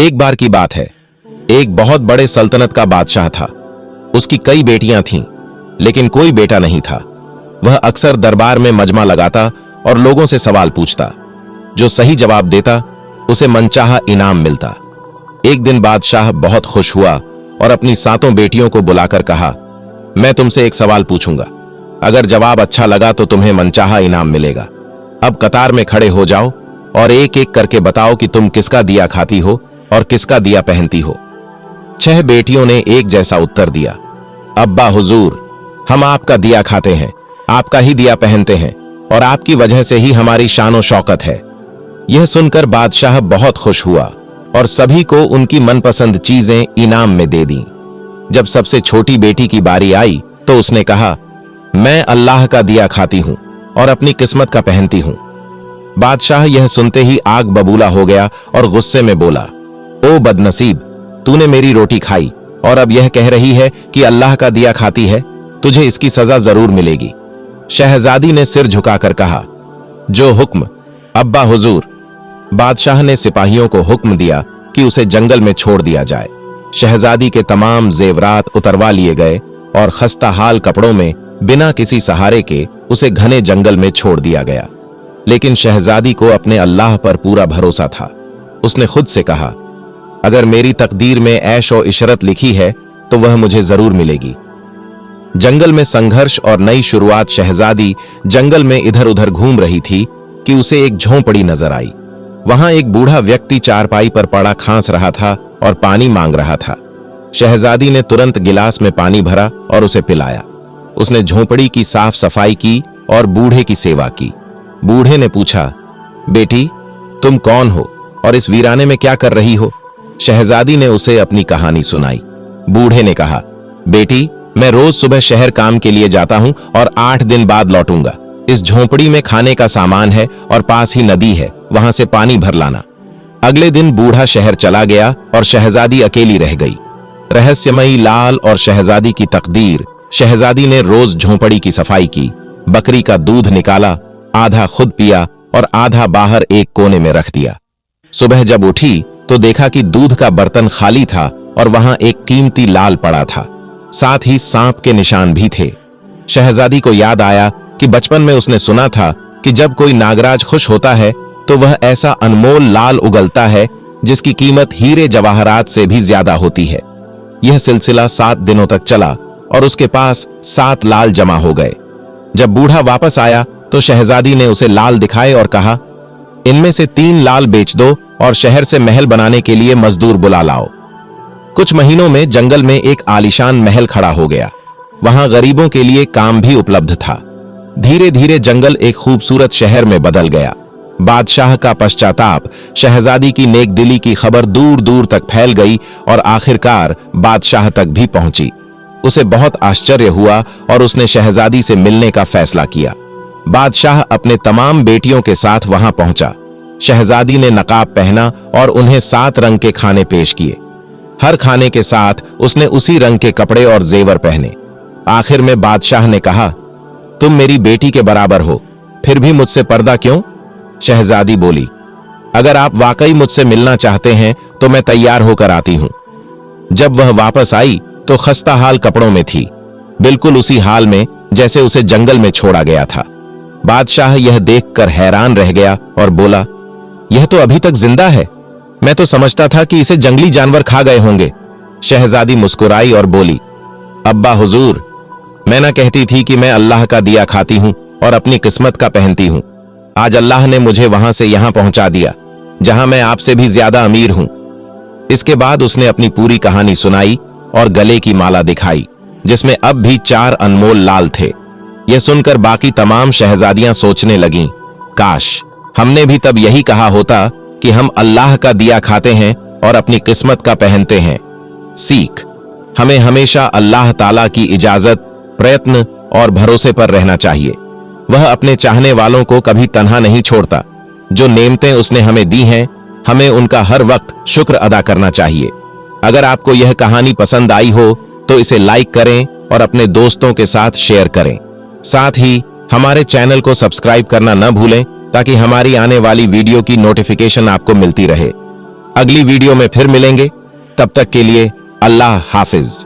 एक बार की बात है, एक बहुत बड़े सल्तनत का बादशाह था। उसकी कई बेटियां थीं, लेकिन कोई बेटा नहीं था। वह अक्सर दरबार में मजमा लगाता और लोगों से सवाल पूछता। जो सही जवाब देता उसे मनचाहा इनाम मिलता। एक दिन बादशाह बहुत खुश हुआ और अपनी 7 बेटियों को बुलाकर कहा, मैं तुमसे एक सवाल पूछूंगा, अगर जवाब अच्छा लगा तो तुम्हें मनचाहा इनाम मिलेगा। अब कतार में खड़े हो जाओ और एक एक करके बताओ कि तुम किसका दिया खाती हो और किसका दिया पहनती हो। 6 बेटियों ने एक जैसा उत्तर दिया, अब्बा हुजूर, हम आपका दिया खाते हैं, आपका ही दिया पहनते हैं और आपकी वजह से ही हमारी शान और शौकत है। यह सुनकर बादशाह बहुत खुश हुआ और सभी को उनकी मनपसंद चीजें इनाम में दे दी। जब सबसे छोटी बेटी की बारी आई तो उसने कहा, मैं अल्लाह का दिया खाती हूं और अपनी किस्मत का पहनती हूं। बादशाह यह सुनते ही आग बबूला हो गया और गुस्से में बोला, ओ बदनसीब, तूने मेरी रोटी खाई और अब यह कह रही है कि अल्लाह का दिया खाती है, तुझे इसकी सजा जरूर मिलेगी। शहजादी ने सिर झुकाकर कहा, जो हुक्म अब्बा हुजूर। बादशाह ने सिपाहियों को हुक्म दिया कि उसे जंगल में छोड़ दिया जाए। शहजादी के तमाम जेवरात उतरवा लिए गए और खस्ता हाल कपड़ों में बिना किसी सहारे के उसे घने जंगल में छोड़ दिया गया। लेकिन शहजादी को अपने अल्लाह पर पूरा भरोसा था। उसने खुद से कहा, अगर मेरी तकदीर में ऐश और इशरत लिखी है तो वह मुझे जरूर मिलेगी। जंगल में संघर्ष और नई शुरुआत। शहजादी जंगल में इधर उधर घूम रही थी कि उसे एक झोंपड़ी नजर आई। वहां एक बूढ़ा व्यक्ति चारपाई पर पड़ा खांस रहा था और पानी मांग रहा था। शहजादी ने तुरंत गिलास में पानी भरा और उसे पिलाया। उसने झोंपड़ी की साफ सफाई की और बूढ़े की सेवा की। बूढ़े ने पूछा, बेटी, तुम कौन हो और इस वीराने में क्या कर रही हो? शहजादी ने उसे अपनी कहानी सुनाई। बूढ़े ने कहा, बेटी, मैं रोज सुबह शहर काम के लिए जाता हूं और 8 दिन बाद लौटूंगा। इस झोंपड़ी में खाने का सामान है और पास ही नदी है, वहां से पानी भर लाना। अगले दिन बूढ़ा शहर चला गया और शहजादी अकेली रह गई। रहस्यमयी लाल और शहजादी की तकदीर। शहजादी ने रोज झोंपड़ी की सफाई की, बकरी का दूध निकाला, आधा खुद पिया और आधा बाहर एक कोने में रख दिया। सुबह जब उठी तो देखा कि दूध का बर्तन खाली था और वहां एक कीमती लाल पड़ा था, साथ ही सांप के निशान भी थे। शहजादी को याद आया कि बचपन में उसने सुना था कि जब कोई नागराज खुश होता है तो वह ऐसा अनमोल लाल उगलता है जिसकी कीमत हीरे जवाहरात से भी ज्यादा होती है। यह सिलसिला 7 दिनों तक चला और उसके पास 7 लाल जमा हो गए। जब बूढ़ा वापस आया तो शहजादी ने उसे लाल दिखाए और कहा, इनमें से 3 लाल बेच दो और शहर से महल बनाने के लिए मजदूर बुला लाओ। कुछ महीनों में जंगल में एक आलीशान महल खड़ा हो गया। वहां गरीबों के लिए काम भी उपलब्ध था। धीरे धीरे जंगल एक खूबसूरत शहर में बदल गया। बादशाह का पश्चाताप, शहजादी की नेकदिली की खबर दूर दूर तक फैल गई और आखिरकार बादशाह तक भी पहुंची। उसे बहुत आश्चर्य हुआ और उसने शहजादी से मिलने का फैसला किया। बादशाह अपने तमाम बेटियों के साथ वहां पहुंचा। शहजादी ने नकाब पहना और उन्हें 7 रंग के खाने पेश किए। हर खाने के साथ उसने उसी रंग के कपड़े और जेवर पहने। आखिर में बादशाह ने कहा, तुम मेरी बेटी के बराबर हो, फिर भी मुझसे पर्दा क्यों? शहजादी बोली, अगर आप वाकई मुझसे मिलना चाहते हैं तो मैं तैयार होकर आती हूं। जब वह वापस आई तो खस्ता हाल कपड़ों में थी, बिल्कुल उसी हाल में जैसे उसे जंगल में छोड़ा गया था। बादशाह यह देखकर हैरान रह गया और बोला, यह तो अभी तक जिंदा है, मैं तो समझता था कि इसे जंगली जानवर खा गए होंगे। शहजादी मुस्कुराई और बोली, अब्बा हुजूर, मैं ना कहती थी कि मैं अल्लाह का दिया खाती हूं और अपनी किस्मत का पहनती हूं। आज अल्लाह ने मुझे वहां से यहां पहुंचा दिया जहां मैं आपसे भी ज्यादा अमीर हूं। इसके बाद उसने अपनी पूरी कहानी सुनाई और गले की माला दिखाई जिसमें अब भी 4 अनमोल लाल थे। यह सुनकर बाकी तमाम शहजादियां सोचने लगीं, काश हमने भी तब यही कहा होता कि हम अल्लाह का दिया खाते हैं और अपनी किस्मत का पहनते हैं। सीख, हमें हमेशा अल्लाह ताला की इजाजत, प्रयत्न और भरोसे पर रहना चाहिए। वह अपने चाहने वालों को कभी तन्हा नहीं छोड़ता। जो नेमतें उसने हमें दी हैं, हमें उनका हर वक्त शुक्र अदा करना चाहिए। अगर आपको यह कहानी पसंद आई हो तो इसे लाइक करें और अपने दोस्तों के साथ शेयर करें। साथ ही हमारे चैनल को सब्सक्राइब करना न भूलें ताकि हमारी आने वाली वीडियो की नोटिफिकेशन आपको मिलती रहे। अगली वीडियो में फिर मिलेंगे। तब तक के लिए अल्लाह हाफिज।